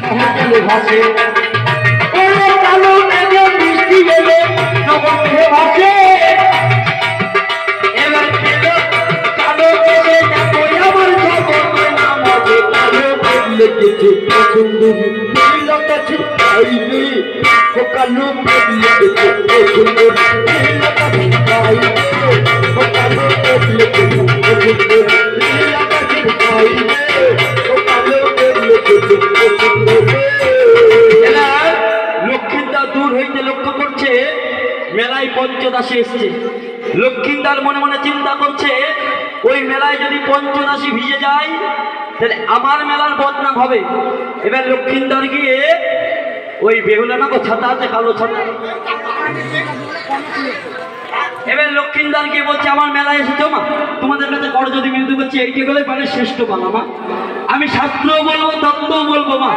চলে ভাসে কালো মেঘে বৃষ্টি এলে নবন্ধে ভাসে এবার কালো মেঘে দেখো আমার জগতের নাম আছে কালো মেঘ লেগেছে সুন্দরী নীলতা ছিটাইবে ও কালো মেঘ লেগেছে সুন্দরী নীলতা ছিটাইবে ও কালো মেঘ লেগেছে সুন্দরী নীলতা ছিটাইবে ও কালো মেঘ লেগেছে সুন্দরী। লক্ষ্মীদার দূর হইতে লক্ষ্য করছে মেলায় পঞ্চদাসী এসছে। লক্ষ্মীদার মনে মনে চিন্তা করছে ওই মেলায় যদি পঞ্চদাসী ভিজে যায় তাহলে আমার মেলার বদনাম হবে। এবার লক্ষ্মীদার গিয়ে ওই বেহুলা না ছাতা আছে কালো ছাতা, এবার লক্ষ্মীদার গিয়ে বলছে আমার মেলায় এসেছো মা, তোমাদের কাছে কর যদি বিরুদ্ধে করছি এইটি গেলে পারে শ্রেষ্ঠ বাবা মা, আমি শাস্ত্রও বলবো তত্ত্বও বলবো মা।